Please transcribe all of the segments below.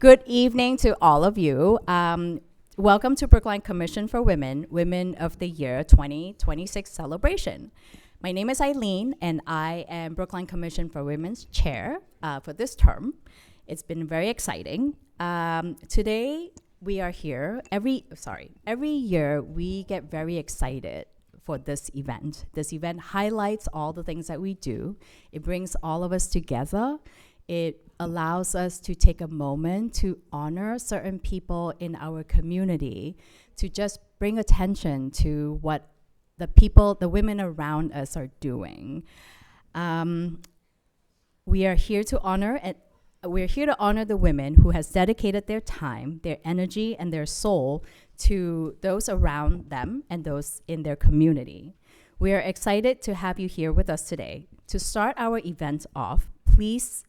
Good evening to all of you. Welcome to Brookline Commission for Women, Women of the Year 2026 celebration. My name is Eileen, and I am Brookline Commission for Women's chair for this term. It's been very exciting. Today, we are here. Every year, we get very excited for this event. This event highlights all the things that we do. It brings all of us together. It allows us to take a moment to honor certain people in our community, to just bring attention to what the women around us are doing. We are here to honor the women who has dedicated their time, their energy, and their soul to those around them and those in their community. We are excited to have you here with us today. To start our event off, please,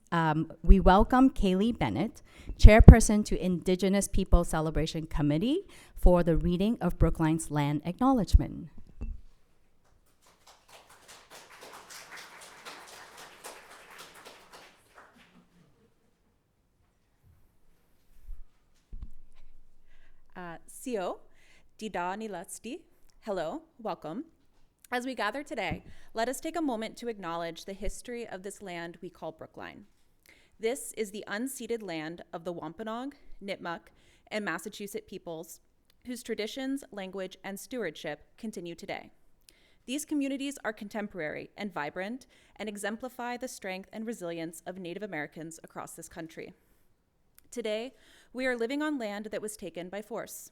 we welcome Kaylee Bennett, Chairperson to Indigenous People Celebration Committee, for the reading of Brookline's Land Acknowledgement. Sio, Dida Nilasti, hello, welcome. As we gather today, let us take a moment to acknowledge the history of this land we call Brookline. This is the unceded land of the Wampanoag, Nipmuc, and Massachusetts peoples, whose traditions, language, and stewardship continue today. These communities are contemporary and vibrant and exemplify the strength and resilience of Native Americans across this country. Today, we are living on land that was taken by force.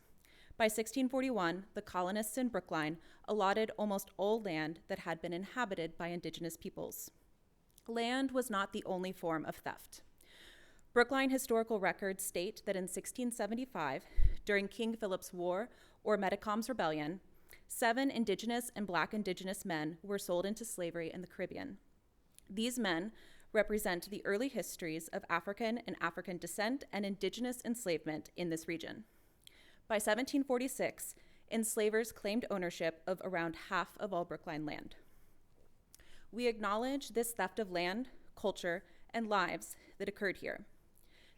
By 1641, the colonists in Brookline allotted almost all land that had been inhabited by Indigenous peoples. Land was not the only form of theft. Brookline historical records state that in 1675, during King Philip's War or Metacom's Rebellion, 7 Indigenous and Black Indigenous men were sold into slavery in the Caribbean. These men represent the early histories of African and African descent and Indigenous enslavement in this region. By 1746, enslavers claimed ownership of around half of all Brookline land. We acknowledge this theft of land, culture, and lives that occurred here.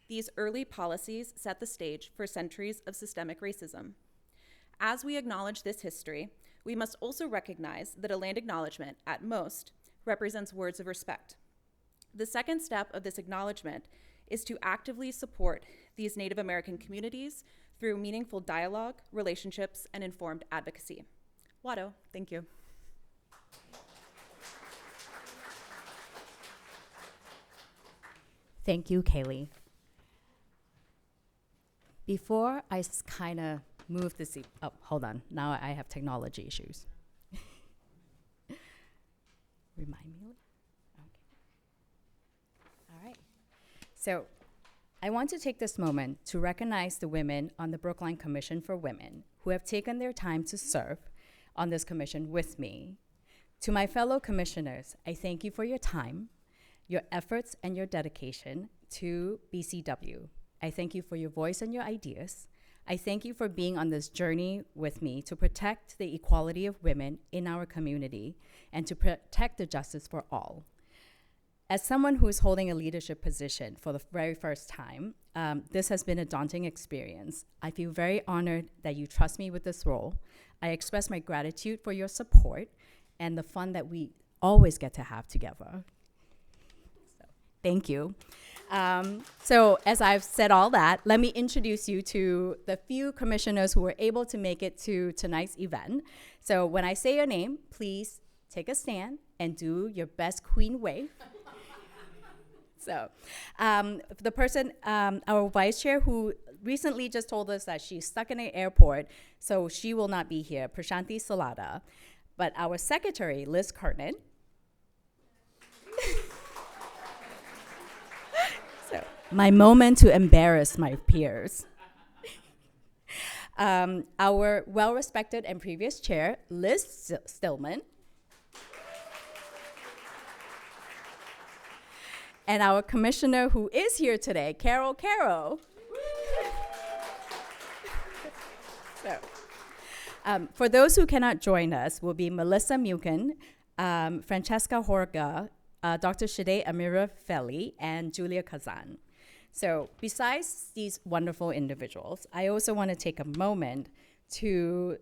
These early policies set the stage for centuries of systemic racism. As we acknowledge this history, we must also recognize that a land acknowledgement, at most, represents words of respect. The second step of this acknowledgement is to actively support these Native American communities through meaningful dialogue, relationships, and informed advocacy. Wado, thank you. Thank you, Kaylee. Before I kind of move this, hold on. Now I have technology issues. Remind me. Okay. All right. So I want to take this moment to recognize the women on the Brookline Commission for Women who have taken their time to serve on this commission with me. To my fellow commissioners, I thank you for your time, your efforts, and your dedication to BCW. I thank you for your voice and your ideas. I thank you for being on this journey with me to protect the equality of women in our community and to protect the justice for all. As someone who is holding a leadership position for the very first time, this has been a daunting experience. I feel very honored that you trust me with this role. I express my gratitude for your support and the fun that we always get to have together. So, thank you. So as I've said all that, let me introduce you to the few commissioners who were able to make it to tonight's event. So when I say your name, please take a stand and do your best queen wave. So the person, our vice chair, who recently just told us that she's stuck in an airport, so she will not be here, Prashanthi Salada. But our secretary, Liz Kernan. So my moment to embarrass my peers. Our well-respected and previous chair, Liz Stillman. And our commissioner who is here today, Carol Caro. So, for those who cannot join us, will be Melissa Mukin, Francesca Horga, Dr. Shade Amira Feli, and Julia Kazan. So besides these wonderful individuals, I also want to take a moment to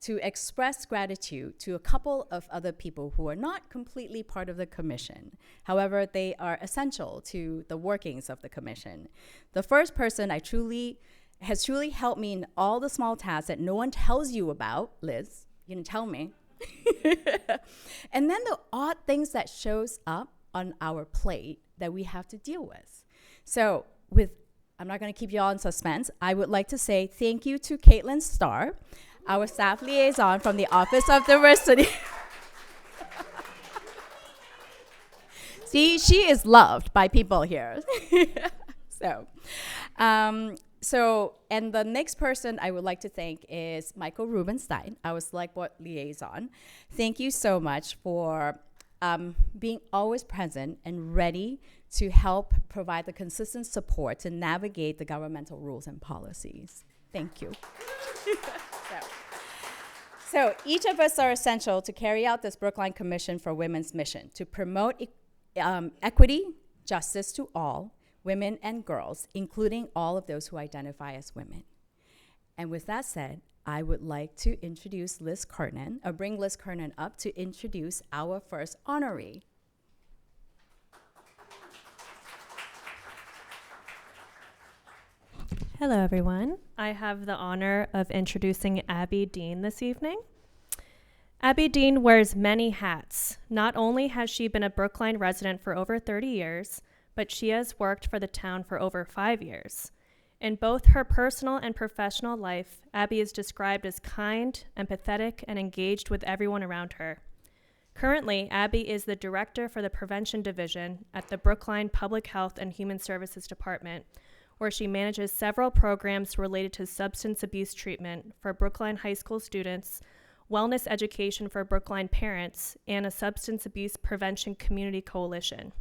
express gratitude to a couple of other people who are not completely part of the commission. However, they are essential to the workings of the commission. The first person has truly helped me in all the small tasks that no one tells you about, Liz, you didn't tell me. And then the odd things that shows up on our plate that we have to deal with. So I'm not gonna keep you all in suspense. I would like to say thank you to Caitlin Starr, our staff liaison from the Office of Diversity. See, she is loved by people here. And the next person I would like to thank is Michael Rubenstein, our Select Board liaison. Thank you so much for being always present and ready to help provide the consistent support to navigate the governmental rules and policies. Thank you. So each of us are essential to carry out this Brookline Commission for Women's mission to promote equity, justice to all, women and girls, including all of those who identify as women. And with that said, I would like to introduce Liz Kernan, or bring Liz Kernan up to introduce our first honoree. Hello, everyone. I have the honor of introducing Abby Dean this evening. Abby Dean wears many hats. Not only has she been a Brookline resident for over 30 years, but she has worked for the town for over 5 years. In both her personal and professional life, Abby is described as kind, empathetic, and engaged with everyone around her. Currently, Abby is the director for the Prevention Division at the Brookline Public Health and Human Services Department, where she manages several programs related to substance abuse treatment for Brookline High School students, wellness education for Brookline parents, and a substance abuse prevention community coalition.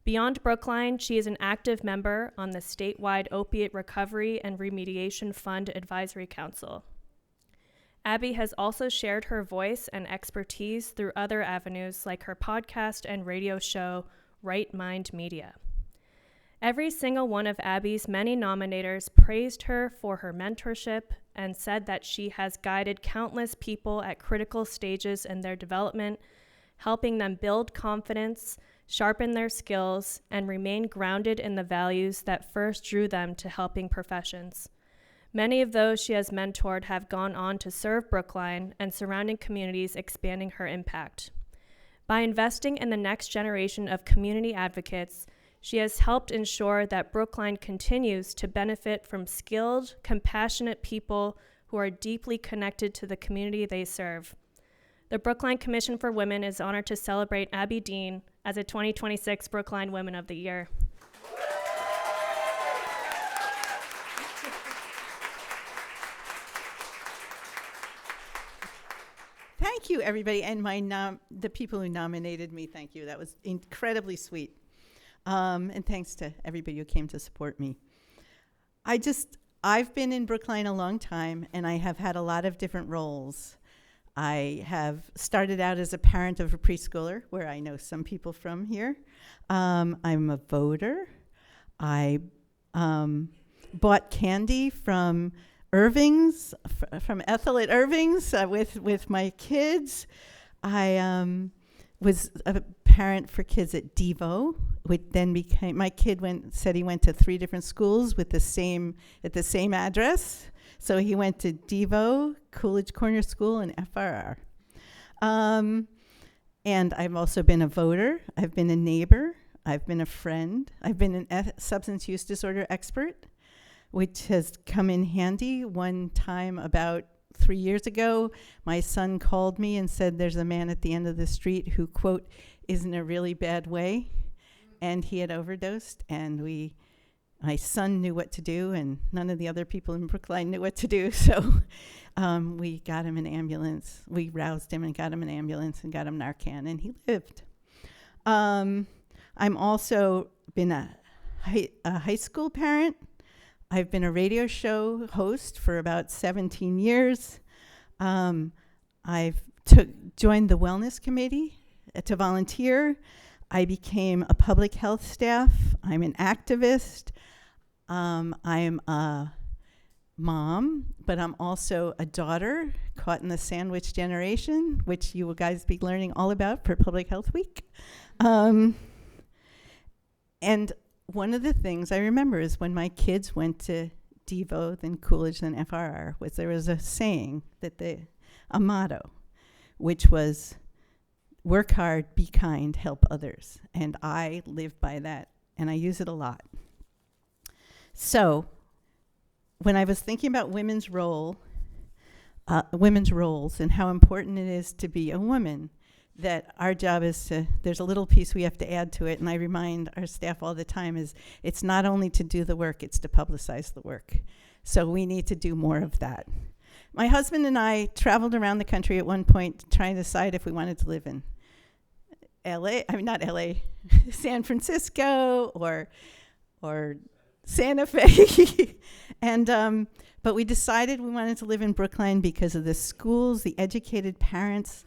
Beyond Brookline, she is an active member on the statewide Opiate Recovery and Remediation Fund Advisory Council. Abby has also shared her voice and expertise through other avenues like her podcast and radio show, Right Mind Media. Every single one of Abby's many nominators praised her for her mentorship and said that she has guided countless people at critical stages in their development, helping them build confidence, sharpen their skills, and remain grounded in the values that first drew them to helping professions. Many of those she has mentored have gone on to serve Brookline and surrounding communities, expanding her impact. By investing in the next generation of community advocates, she has helped ensure that Brookline continues to benefit from skilled, compassionate people who are deeply connected to the community they serve. The Brookline Commission for Women is honored to celebrate Abby Dean as a 2026 Brookline Women of the Year. Thank you, everybody, and the people who nominated me. Thank you. That was incredibly sweet. And thanks to everybody who came to support me. I've been in Brookline a long time, and I have had a lot of different roles. I have started out as a parent of a preschooler, where I know some people from here. I'm a voter. I bought candy from Irving's, from Ethel at Irving's with my kids. I was a parent for kids at Devo, which then became, my kid said he went to 3 different schools at the same address. So he went to Devo, Coolidge Corner School, and FRR. And I've also been a voter. I've been a neighbor. I've been a friend. I've been an substance use disorder expert, which has come in handy. One time about 3 years ago, my son called me and said there's a man at the end of the street who, quote, is in a really bad way. And he had overdosed, and my son knew what to do, and none of the other people in Brookline knew what to do. So we got him an ambulance. We roused him and got him an ambulance and got him Narcan, and he lived. I'm also been a high school parent. I've been a radio show host for about 17 years. I've joined the wellness committee to volunteer. I became a public health staff. I'm an activist. I'm a mom, but I'm also a daughter caught in the sandwich generation, which you will guys be learning all about for Public Health Week. And one of the things I remember is when my kids went to Devo, then Coolidge, then FRR, was there was a saying that a motto, which was, work hard, be kind, help others. And I live by that, and I use it a lot. So when I was thinking about women's roles and how important it is to be a woman, that our job is there's a little piece we have to add to it, and I remind our staff all the time, is it's not only to do the work, it's to publicize the work. So we need to do more of that. My husband and I traveled around the country at one point trying to decide if we wanted to live in not LA, San Francisco or Santa Fe. And but we decided we wanted to live in Brookline because of the schools, the educated parents,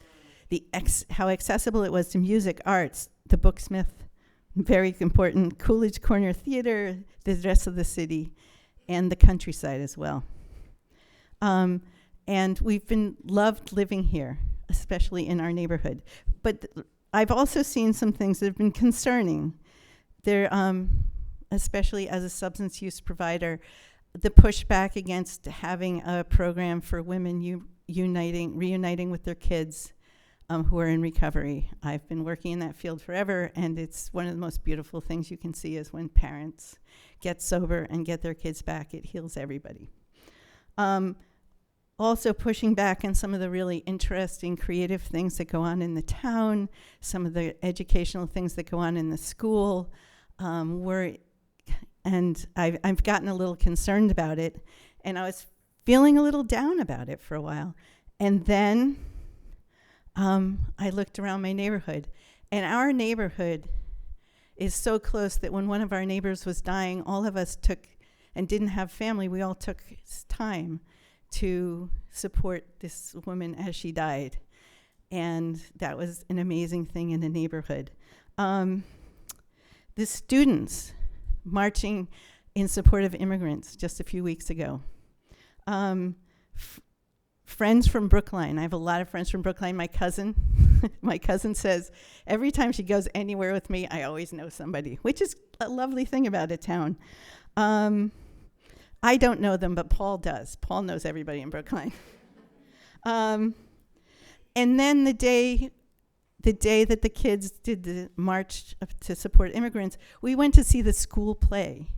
how accessible it was to music, arts, the Booksmith, very important, Coolidge Corner Theater, the rest of the city, and the countryside as well. And we've loved living here, especially in our neighborhood. But I've also seen some things that have been concerning. There, especially as a substance use provider, the pushback against having a program for women reuniting with their kids who are in recovery. I've been working in that field forever, and it's one of the most beautiful things you can see is when parents get sober and get their kids back. It heals everybody. Also pushing back on some of the really interesting creative things that go on in the town, some of the educational things that go on in the school. And I've gotten a little concerned about it, and I was feeling a little down about it for a while. And then I looked around my neighborhood, and our neighborhood is so close that when one of our neighbors was dying, all of us took, and didn't have family, we all took time to support this woman as she died. And that was an amazing thing in the neighborhood. The students marching in support of immigrants just a few weeks ago. Friends from Brookline. I have a lot of friends from Brookline. My cousin says every time she goes anywhere with me, I always know somebody, which is a lovely thing about a town. I don't know them, but Paul does. Paul knows everybody in Brookline. And then the day that the kids did the march to support immigrants, we went to see the school play.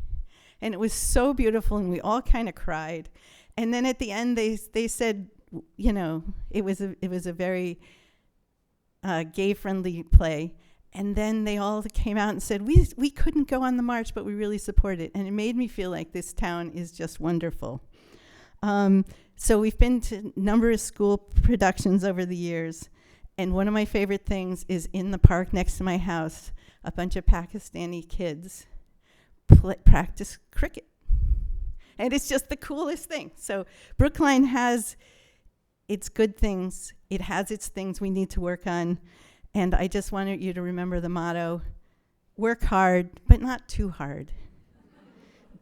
And it was so beautiful, and we all kind of cried. And then at the end, they said, you know, it was a very gay-friendly play. And then they all came out and said, we couldn't go on the march, but we really support it. And it made me feel like this town is just wonderful. So we've been to a number of school productions over the years. And one of my favorite things is in the park next to my house, a bunch of Pakistani kids practice cricket. And it's just the coolest thing. So Brookline has its good things. It has its things we need to work on. And I just wanted you to remember the motto, work hard, but not too hard.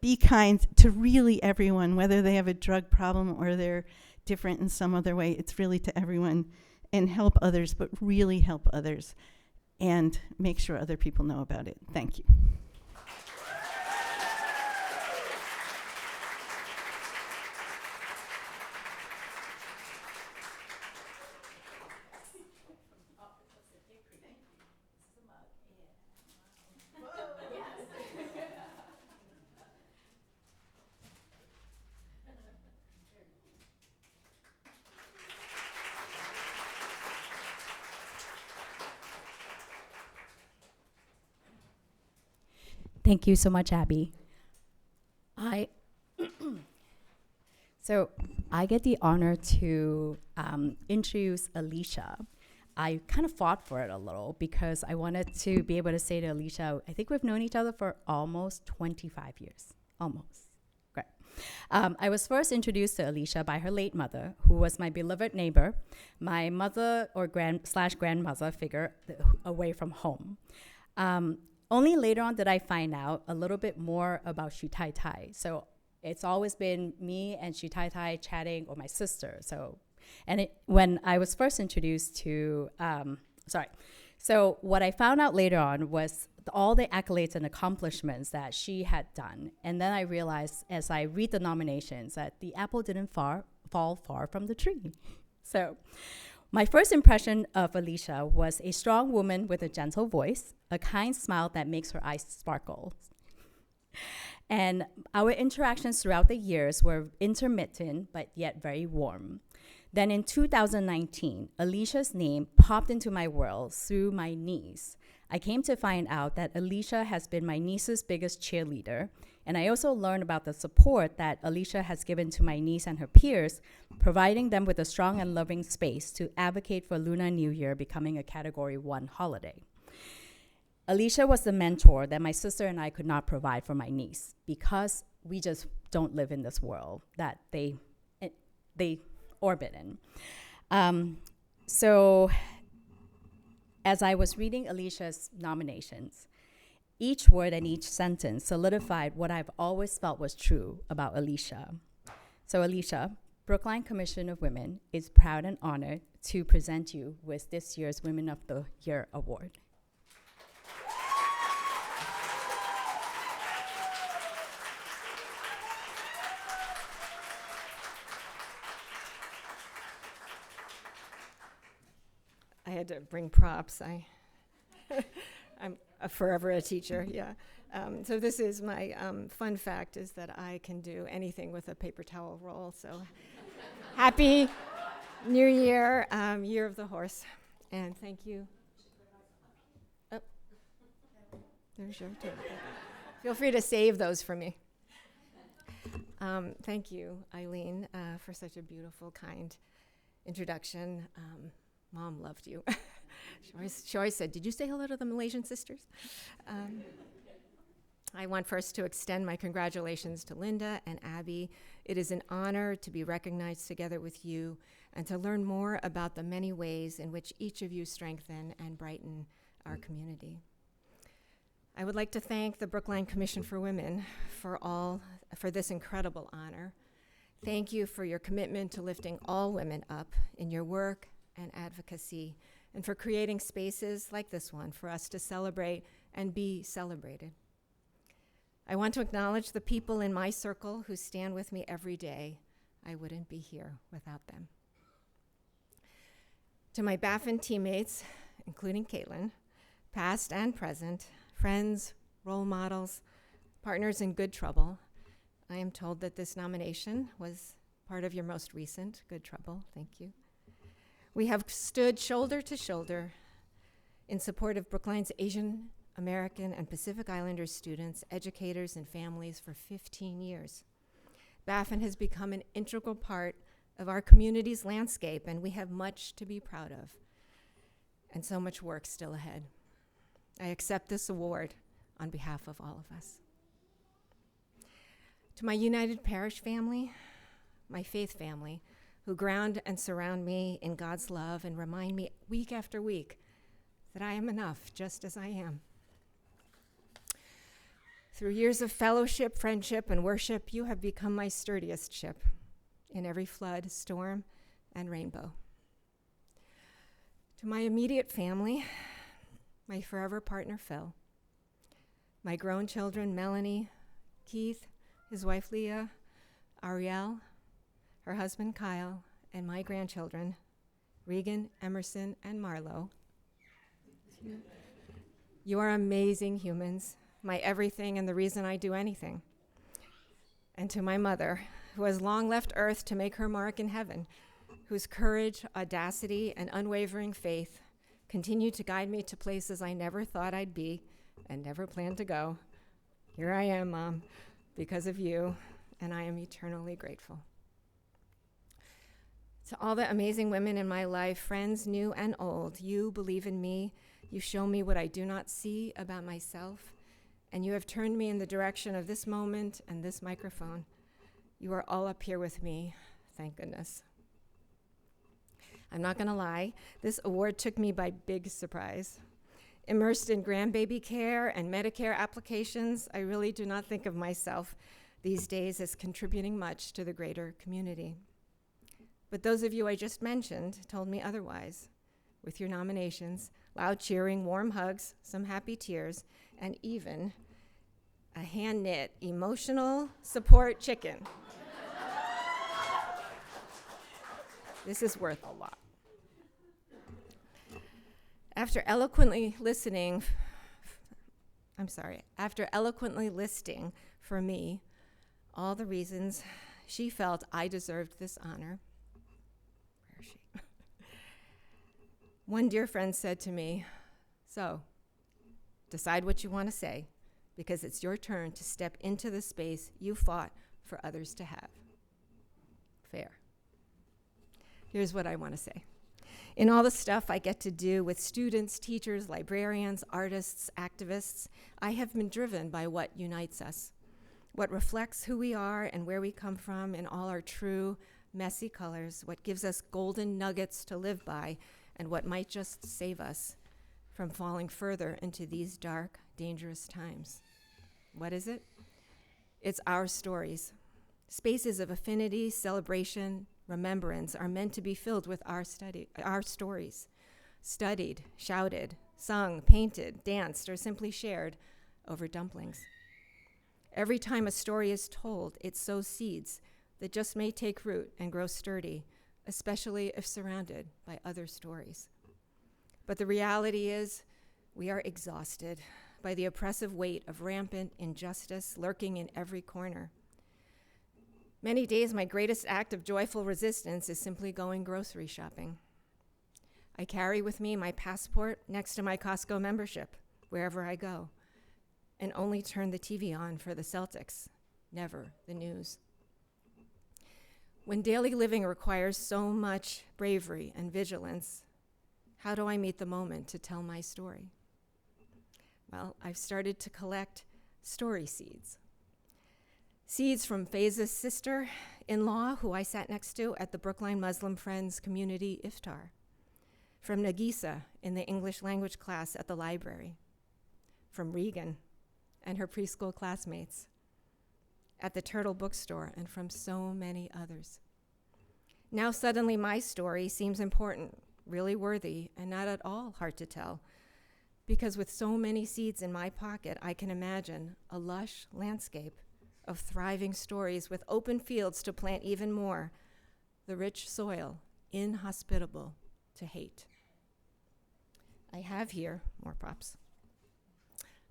Be kind to really everyone, whether they have a drug problem or they're different in some other way. It's really to everyone. And help others, but really help others. And make sure other people know about it. Thank you. Thank you so much, Abby. So I get the honor to introduce Alicia. I kind of fought for it a little because I wanted to be able to say to Alicia, I think we've known each other for almost 25 years, almost. Great. I was first introduced to Alicia by her late mother, who was my beloved neighbor, my mother or grandmother figure away from home. Only later on did I find out a little bit more about Shu Tai Tai. So it's always been me and Shu Tai Tai chatting, or my sister. When I was first introduced to, so what I found out later on was all the accolades and accomplishments that she had done. And then I realized as I read the nominations that the apple didn't fall far from the tree. So my first impression of Alicia was a strong woman with a gentle voice, a kind smile that makes her eyes sparkle. And our interactions throughout the years were intermittent, but yet very warm. Then in 2019, Alicia's name popped into my world through my niece. I came to find out that Alicia has been my niece's biggest cheerleader, and I also learned about the support that Alicia has given to my niece and her peers, providing them with a strong and loving space to advocate for Lunar New Year becoming a Category 1 holiday. Alicia was the mentor that my sister and I could not provide for my niece because we just don't live in this world that they orbit in. So as I was reading Alicia's nominations, each word and each sentence solidified what I've always felt was true about Alicia. So Alicia, Brookline Commission of Women is proud and honored to present you with this year's Women of the Year Award. I had to bring props. I'm forever a teacher, yeah. So this is my fun fact is that I can do anything with a paper towel roll. So happy New Year, Year of the Horse, and thank you. Oh, there's your table. Feel free to save those for me. Thank you, Eileen, for such a beautiful, kind introduction. Mom loved you. She always said, "Did you say hello to the Malaysian sisters?" I want first to extend my congratulations to Linda and Abby. It is an honor to be recognized together with you and to learn more about the many ways in which each of you strengthen and brighten our community. I would like to thank the Brookline Commission for Women for this incredible honor. Thank you for your commitment to lifting all women up in your work and advocacy, and for creating spaces like this one for us to celebrate and be celebrated. I want to acknowledge the people in my circle who stand with me every day. I wouldn't be here without them. To my Baffin teammates, including Caitlin, past and present, friends, role models, partners in good trouble, I am told that this nomination was part of your most recent Good Trouble. Thank you. We have stood shoulder to shoulder in support of Brookline's Asian American and Pacific Islander students, educators, and families for 15 years. Baffin has become an integral part of our community's landscape, and we have much to be proud of, and so much work still ahead. I accept this award on behalf of all of us. To my United Parish family, my faith family, who ground and surround me in God's love and remind me week after week that I am enough just as I am. Through years of fellowship, friendship, and worship, you have become my sturdiest ship in every flood, storm, and rainbow. To my immediate family, my forever partner, Phil, my grown children, Melanie, Keith, his wife, Leah, Ariel, her husband, Kyle, and my grandchildren, Regan, Emerson, and Marlo. You are amazing humans, my everything and the reason I do anything. And to my mother, who has long left Earth to make her mark in heaven, whose courage, audacity, and unwavering faith continue to guide me to places I never thought I'd be and never planned to go. Here I am, Mom, because of you, and I am eternally grateful. To all the amazing women in my life, friends new and old, you believe in me, you show me what I do not see about myself, and you have turned me in the direction of this moment and this microphone. You are all up here with me, thank goodness. I'm not gonna lie, this award took me by big surprise. Immersed in grandbaby care and Medicare applications, I really do not think of myself these days as contributing much to the greater community. But those of you I just mentioned told me otherwise. With your nominations, loud cheering, warm hugs, some happy tears, and even a hand-knit emotional support chicken. This is worth a lot. After eloquently listing for me all the reasons she felt I deserved this honor, where is she? One dear friend said to me, "So, decide what you want to say, because it's your turn to step into the space you fought for others to have." Fair. Here's what I want to say. In all the stuff I get to do with students, teachers, librarians, artists, activists, I have been driven by what unites us, what reflects who we are and where we come from in all our true, messy colors, what gives us golden nuggets to live by, and what might just save us from falling further into these dark, dangerous times. What is it? It's our stories. Spaces of affinity, celebration, remembrance are meant to be filled with our stories, studied, shouted, sung, painted, danced, or simply shared over dumplings. Every time a story is told, it sows seeds that just may take root and grow sturdy, especially if surrounded by other stories. But the reality is, we are exhausted by the oppressive weight of rampant injustice lurking in every corner. Many days, my greatest act of joyful resistance is simply going grocery shopping. I carry with me my passport next to my Costco membership wherever I go, and only turn the TV on for the Celtics, never the news. When daily living requires so much bravery and vigilance, how do I meet the moment to tell my story? Well, I've started to collect story seeds. Seeds from Faiza's sister-in-law, who I sat next to at the Brookline Muslim Friends Community Iftar. From Nagisa in the English language class at the library. From Regan and her preschool classmates at the Turtle Bookstore, and from so many others. Now suddenly my story seems important, really worthy, and not at all hard to tell, because with so many seeds in my pocket, I can imagine a lush landscape of thriving stories with open fields to plant even more, the rich soil inhospitable to hate. I have here, more props,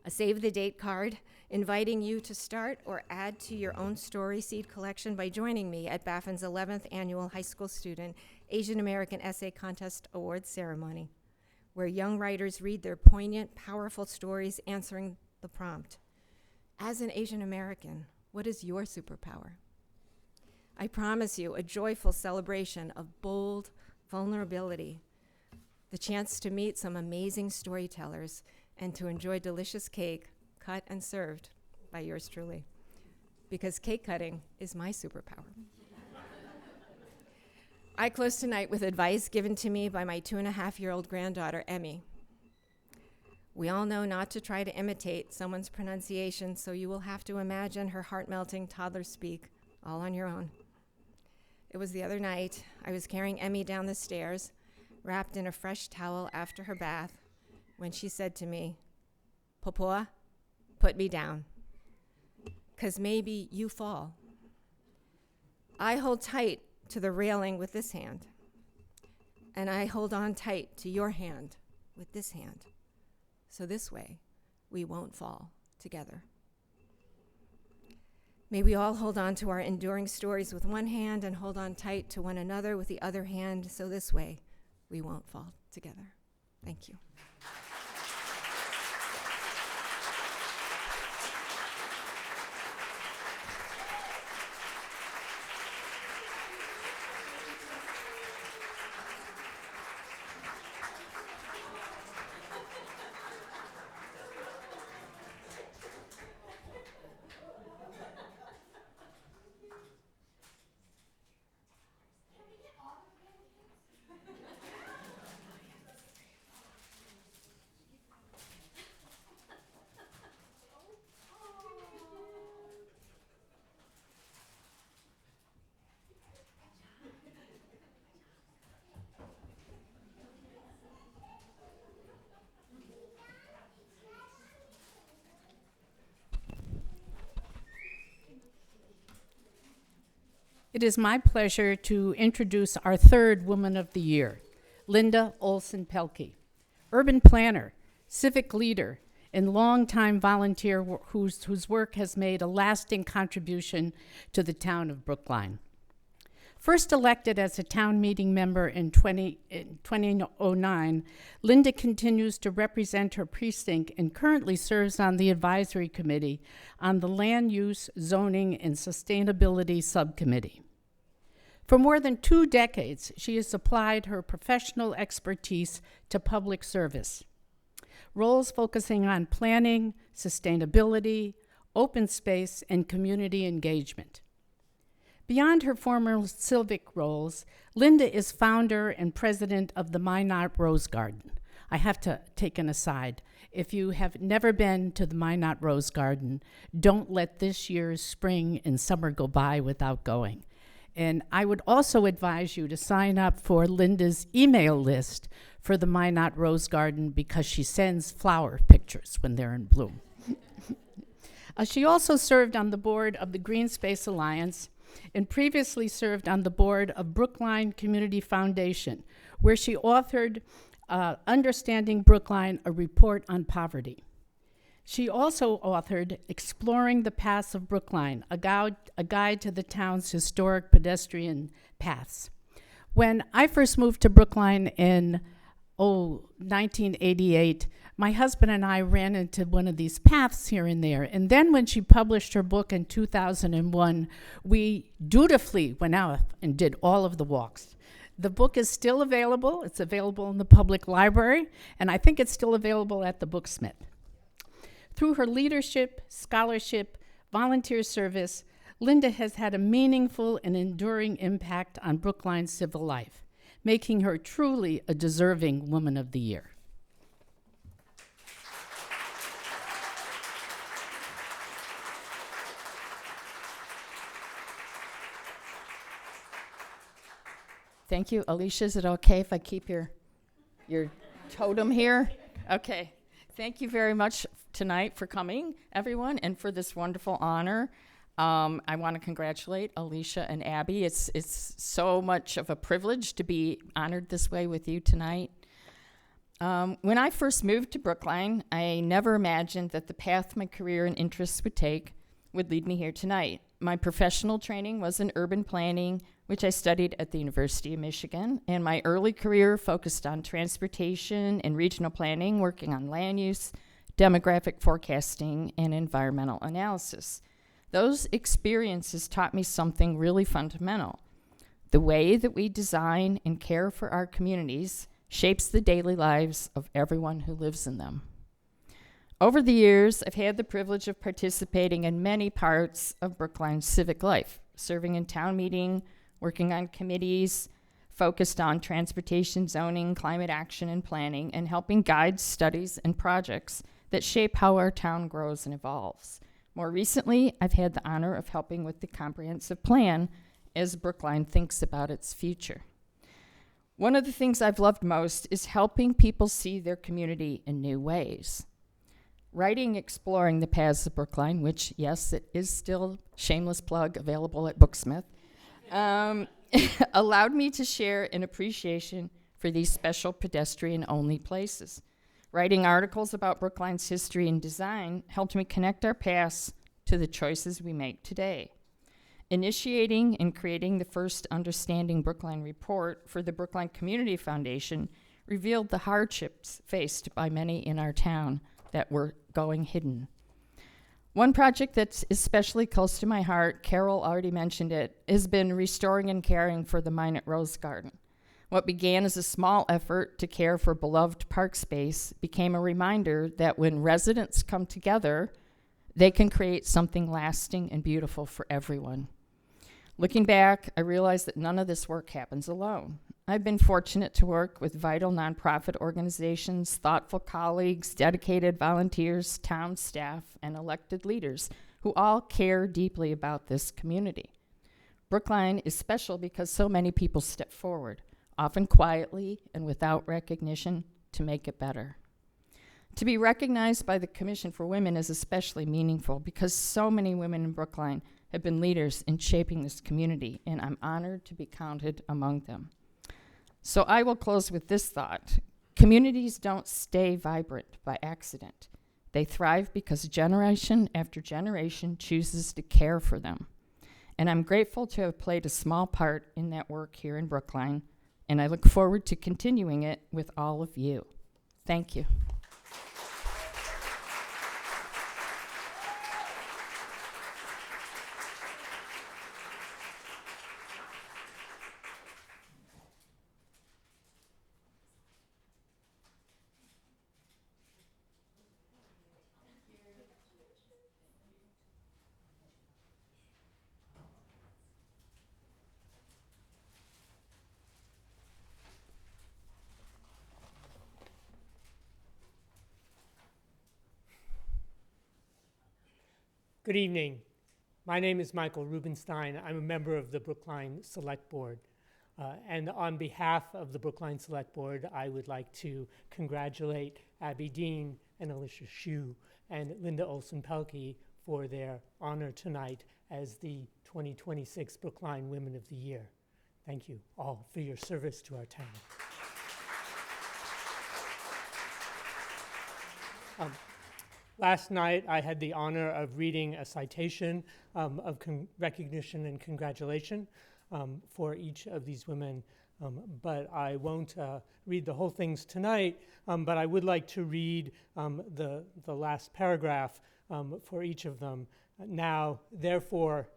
a save the date card inviting you to start or add to your own story seed collection by joining me at Baffin's 11th annual high school student Asian American Essay Contest Awards ceremony, where young writers read their poignant, powerful stories answering the prompt, as an Asian American, what is your superpower? I promise you a joyful celebration of bold vulnerability, the chance to meet some amazing storytellers, and to enjoy delicious cake cut and served by yours truly, because cake cutting is my superpower. I close tonight with advice given to me by my 2.5-year-old granddaughter, Emmy. We all know not to try to imitate someone's pronunciation, so you will have to imagine her heart-melting toddler speak all on your own. It was the other night. I was carrying Emmy down the stairs, wrapped in a fresh towel after her bath, when she said to me, "Popoa, put me down, 'cause maybe you fall." I hold tight to the railing with this hand, and I hold on tight to your hand with this hand. So this way, we won't fall together. May we all hold on to our enduring stories with one hand and hold on tight to one another with the other hand, so this way, we won't fall together. Thank you. is my pleasure to introduce our third Woman of the Year, Linda Olson-Pelkey, urban planner, civic leader, and longtime volunteer whose work has made a lasting contribution to the town of Brookline. First elected as a town meeting member in 2009, Linda continues to represent her precinct and currently serves on the advisory committee on the Land Use, Zoning, and Sustainability Subcommittee. For more than 2 decades, she has applied her professional expertise to public service, roles focusing on planning, sustainability, open space, and community engagement. Beyond her former civic roles, Linda is founder and president of the Minot Rose Garden. I have to take an aside. If you have never been to the Minot Rose Garden, don't let this year's spring and summer go by without going. And I would also advise you to sign up for Linda's email list for the Minot Rose Garden because she sends flower pictures when they're in bloom. She also served on the board of the Green Space Alliance and previously served on the board of Brookline Community Foundation, where she authored Understanding Brookline, a report on poverty. She also authored Exploring the Paths of Brookline, a guide to the town's historic pedestrian paths. When I first moved to Brookline in 1988, my husband and I ran into one of these paths here and there. And then when she published her book in 2001, we dutifully went out and did all of the walks. The book is still available. It's available in the public library, and I think it's still available at the Booksmith. Through her leadership, scholarship, volunteer service, Linda has had a meaningful and enduring impact on Brookline's civil life, making her truly a deserving Woman of the Year. Thank you. Alicia, is it okay if I keep your totem here? Okay. Thank you very much tonight for coming, everyone, and for this wonderful honor. I want to congratulate Alicia and Abby. It's so much of a privilege to be honored this way with you tonight. When I first moved to Brookline, I never imagined that the path my career and interests would take would lead me here tonight. My professional training was in urban planning, which I studied at the University of Michigan, and my early career focused on transportation and regional planning, working on land use, demographic forecasting, and environmental analysis. Those experiences taught me something really fundamental. The way that we design and care for our communities shapes the daily lives of everyone who lives in them. Over the years, I've had the privilege of participating in many parts of Brookline's civic life, serving in town meeting, working on committees focused on transportation, zoning, climate action, and planning, and helping guide studies and projects that shape how our town grows and evolves. More recently, I've had the honor of helping with the comprehensive plan as Brookline thinks about its future. One of the things I've loved most is helping people see their community in new ways. Writing Exploring the Paths of Brookline, which, yes, it is still, shameless plug, available at Booksmith, allowed me to share an appreciation for these special pedestrian-only places. Writing articles about Brookline's history and design helped me connect our past to the choices we make today. Initiating and creating the first Understanding Brookline report for the Brookline Community Foundation revealed the hardships faced by many in our town that were going hidden. One project that's especially close to my heart, Carol already mentioned it, has been restoring and caring for the Minot Rose Garden. What began as a small effort to care for beloved park space became a reminder that when residents come together, they can create something lasting and beautiful for everyone. Looking back, I realized that none of this work happens alone. I've been fortunate to work with vital nonprofit organizations, thoughtful colleagues, dedicated volunteers, town staff, and elected leaders who all care deeply about this community. Brookline is special because so many people step forward, often quietly and without recognition, to make it better. To be recognized by the Commission for Women is especially meaningful because so many women in Brookline have been leaders in shaping this community, and I'm honored to be counted among them. So I will close with this thought. Communities don't stay vibrant by accident. They thrive because generation after generation chooses to care for them. And I'm grateful to have played a small part in that work here in Brookline, and I look forward to continuing it with all of you. Thank you. Good evening. My name is Michael Rubenstein. I'm a member of the Brookline Select Board. And on behalf of the Brookline Select Board, I would like to congratulate Abby Dean and Alicia Hsu and Linda Olson-Pelkey for their honor tonight as the 2026 Brookline Women of the Year. Thank you all for your service to our town. Last night, I had the honor of reading a citation of recognition and congratulation for each of these women, but I won't read the whole things tonight, but I would like to read the last paragraph for each of them. Now, therefore,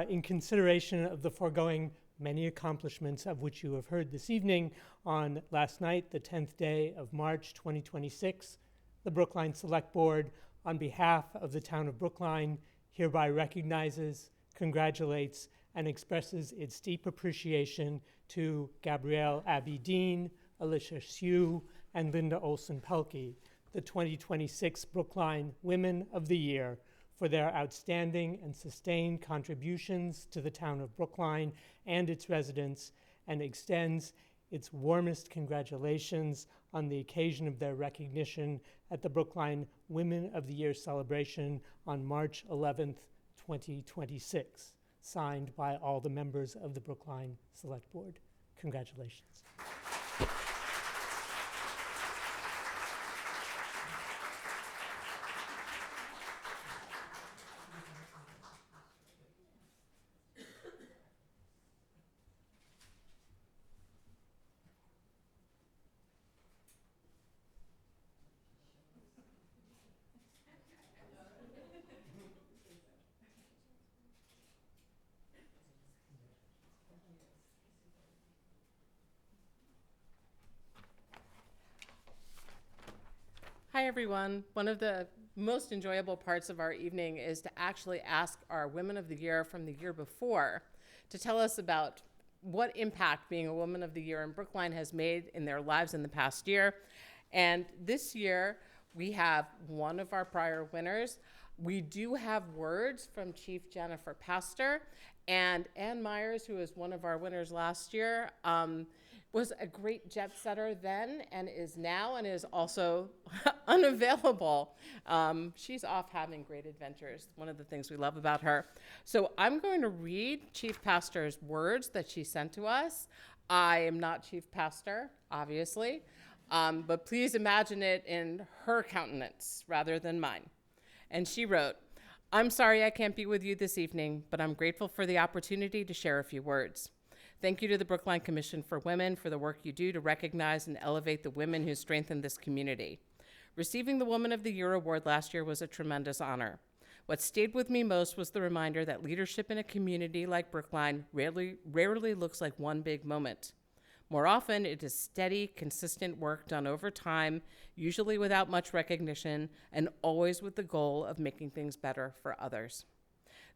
in consideration of the foregoing many accomplishments of which you have heard this evening, on last night, the 10th day of March 2026, the Brookline Select Board, on behalf of the Town of Brookline, hereby recognizes, congratulates, and expresses its deep appreciation to Gabrielle Abby Dean, Alicia Hsu, and Linda Olson-Pelkey, the 2026 Brookline Women of the Year, for their outstanding and sustained contributions to the Town of Brookline and its residents, and extends its warmest congratulations on the occasion of their recognition at the Brookline Women of the Year celebration on March 11th, 2026, signed by all the members of the Brookline Select Board. Congratulations. Hi, everyone. One of the most enjoyable parts of our evening is to actually ask our Women of the Year from the year before to tell us about what impact being a Woman of the Year in Brookline has made in their lives in the past year. And this year, we have one of our prior winners. We do have words from Chief Jennifer Pastor, and Ann Myers, who was one of our winners last year, was a great jet setter then and is now, and is also unavailable. She's off having great adventures, one of the things we love about her. So I'm going to read Chief Pastor's words that she sent to us. I am not Chief Pastor, obviously, but please imagine it in her countenance rather than mine. And she wrote, "I'm sorry I can't be with you this evening, but I'm grateful for the opportunity to share a few words. Thank you to the Brookline Commission for Women for the work you do to recognize and elevate the women who strengthen this community. Receiving the Woman of the Year award last year was a tremendous honor. What stayed with me most was the reminder that leadership in a community like Brookline rarely looks like one big moment. More often, it is steady, consistent work done over time, usually without much recognition, and always with the goal of making things better for others.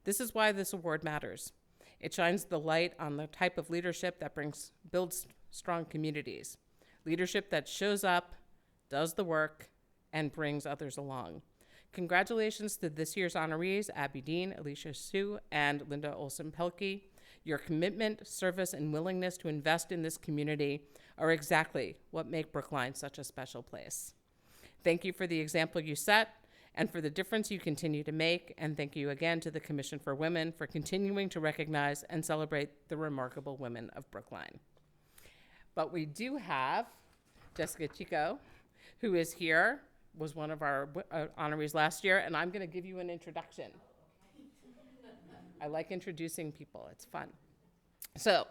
This is why this award matters. It shines the light on the type of leadership that builds strong communities. Leadership that shows up, does the work, and brings others along. Congratulations to this year's honorees, Abby Dean, Alicia Hsu, and Linda Olson-Pelkey. Your commitment, service, and willingness to invest in this community are exactly what make Brookline such a special place. Thank you for the example you set and for the difference you continue to make. And thank you again to the Commission for Women for continuing to recognize and celebrate the remarkable women of Brookline. But we do have Jessica Chico, who is here, was one of our honorees last year, and I'm going to give you an introduction. I like introducing people. It's fun. So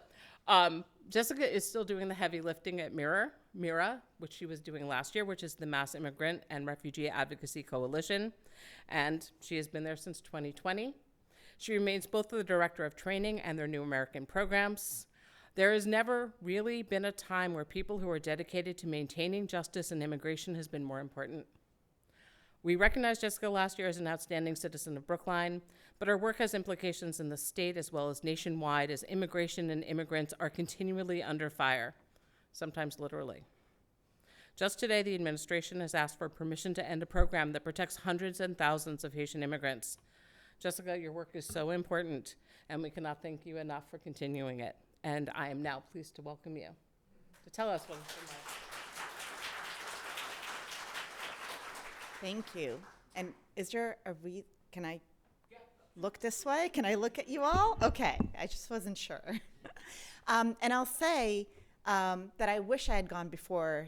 Jessica is still doing the heavy lifting at MIRA, which she was doing last year, which is the Mass Immigrant and Refugee Advocacy Coalition, and she has been there since 2020. She remains both the Director of Training and their New American programs. There has never really been a time where people who are dedicated to maintaining justice and immigration has been more important. We recognized Jessica last year as an outstanding citizen of Brookline, but her work has implications in the state as well as nationwide as immigration and immigrants are continually under fire, sometimes literally. Just today, the administration has asked for permission to end a program that protects hundreds and thousands of Haitian immigrants. Jessica, your work is so important, and we cannot thank you enough for continuing it. And I am now pleased to welcome you to tell us what it's been like. Thank you. And is there a can I look this way? Can I look at you all? Okay, I just wasn't sure. And I'll say that I wish I had gone before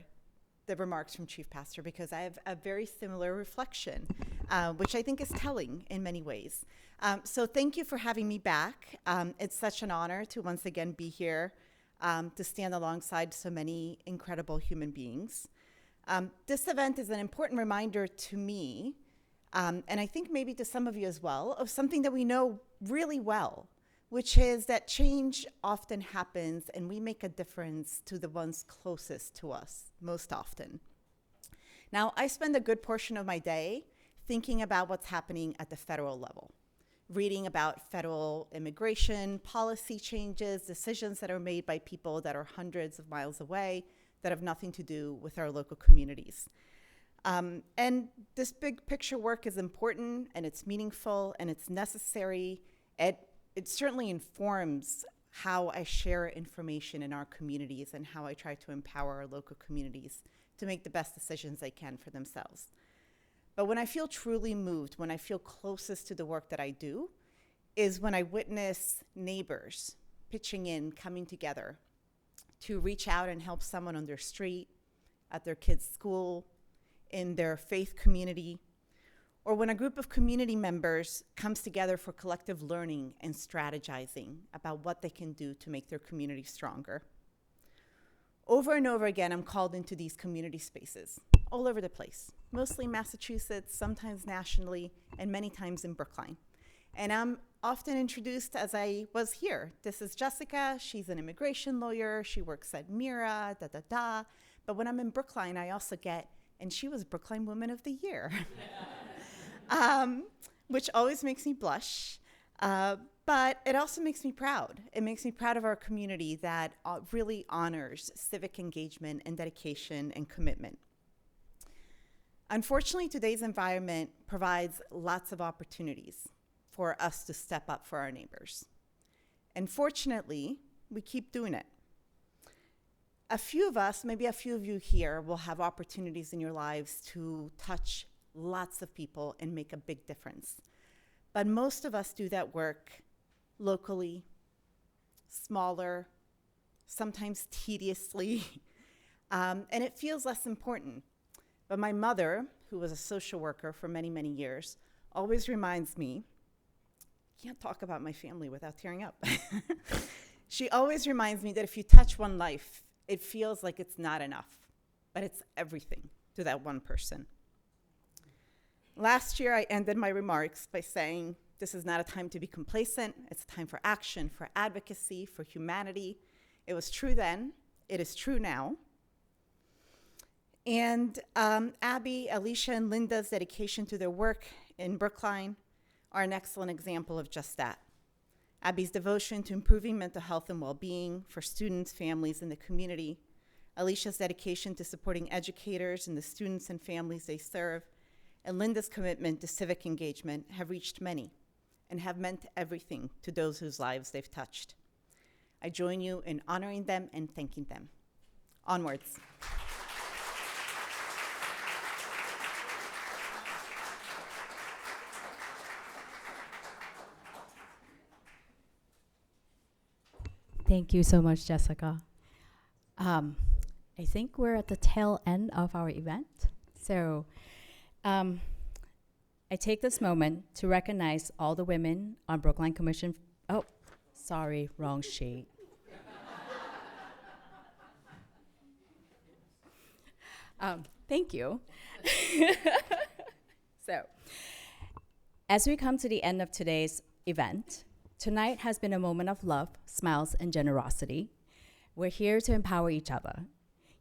the remarks from Chief Pastor, because I have a very similar reflection, which I think is telling in many ways. So thank you for having me back. It's such an honor to once again be here to stand alongside so many incredible human beings. This event is an important reminder to me, and I think maybe to some of you as well, of something that we know really well, which is that change often happens and we make a difference to the ones closest to us most often. Now, I spend a good portion of my day thinking about what's happening at the federal level, reading about federal immigration policy changes, decisions that are made by people that are hundreds of miles away that have nothing to do with our local communities. And this big picture work is important, and it's meaningful, and it's necessary. It certainly informs how I share information in our communities and how I try to empower our local communities to make the best decisions they can for themselves. But when I feel truly moved, when I feel closest to the work that I do, is when I witness neighbors pitching in, coming together to reach out and help someone on their street, at their kids' school, in their faith community, or when a group of community members comes together for collective learning and strategizing about what they can do to make their community stronger. Over and over again, I'm called into these community spaces all over the place, mostly Massachusetts, sometimes nationally, and many times in Brookline. And I'm often introduced as I was here. This is Jessica. She's an immigration lawyer. She works at MIRA, da-da-da. But when I'm in Brookline, I also get, and she was Brookline Woman of the Year, which always makes me blush. But it also makes me proud. It makes me proud of our community that really honors civic engagement and dedication and commitment. Unfortunately, today's environment provides lots of opportunities for us to step up for our neighbors. And fortunately, we keep doing it. A few of us, maybe a few of you here, will have opportunities in your lives to touch lots of people and make a big difference. But most of us do that work locally, smaller, sometimes tediously, and it feels less important. But my mother, who was a social worker for many, many years, always reminds me, can't talk about my family without tearing up. She always reminds me that if you touch one life, it feels like it's not enough, but it's everything to that one person. Last year, I ended my remarks by saying, this is not a time to be complacent. It's a time for action, for advocacy, for humanity. It was true then. It is true now. And Abby, Alicia, and Linda's dedication to their work in Brookline are an excellent example of just that. Abby's devotion to improving mental health and well-being for students, families, and the community. Alicia's dedication to supporting educators and the students and families they serve. And Linda's commitment to civic engagement have reached many and have meant everything to those whose lives they've touched. I join you in honoring them and thanking them. Onwards. Thank you so much, Jessica. I think we're at the tail end of our event. So I take this moment to recognize all the women on Brookline Commission. Oh, sorry, wrong sheet. Thank you. So, as we come to the end of today's event, tonight has been a moment of love, smiles, and generosity. We're here to empower each other.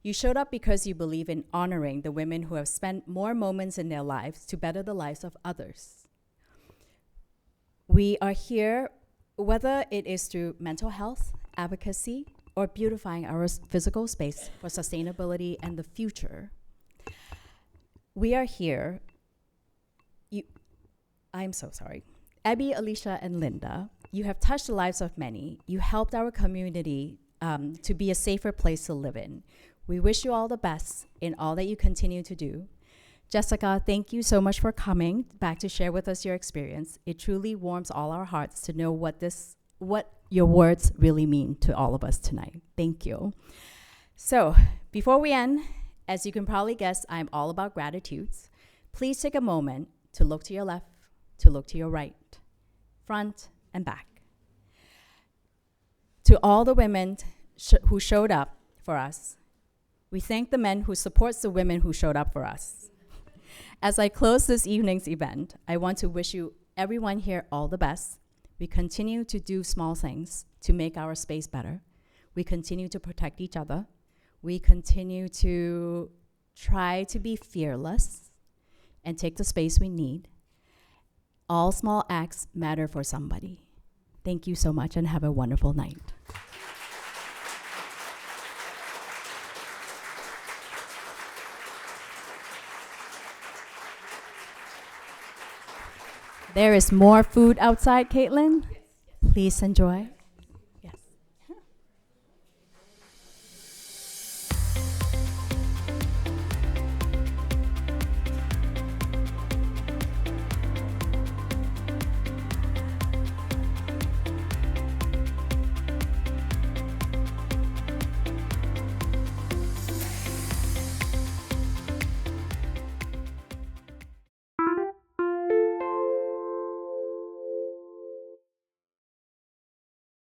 You showed up because you believe in honoring the women who have spent more moments in their lives to better the lives of others. We are here, whether it is through mental health, advocacy, or beautifying our physical space for sustainability and the future. We are here. I'm so sorry. Abby, Alicia, and Linda, you have touched the lives of many. You helped our community to be a safer place to live in. We wish you all the best in all that you continue to do. Jessica, thank you so much for coming back to share with us your experience. It truly warms all our hearts to know what your words really mean to all of us tonight. Thank you. So, before we end, as you can probably guess, I'm all about gratitudes. Please take a moment to look to your left, to look to your right, front and back. To all the women who showed up for us, we thank the men who supports the women who showed up for us. As I close this evening's event, I want to wish you, everyone here, all the best. We continue to do small things to make our space better. We continue to protect each other. We continue to try to be fearless and take the space we need. All small acts matter for somebody. Thank you so much and have a wonderful night. There is more food outside, Caitlin. Please enjoy.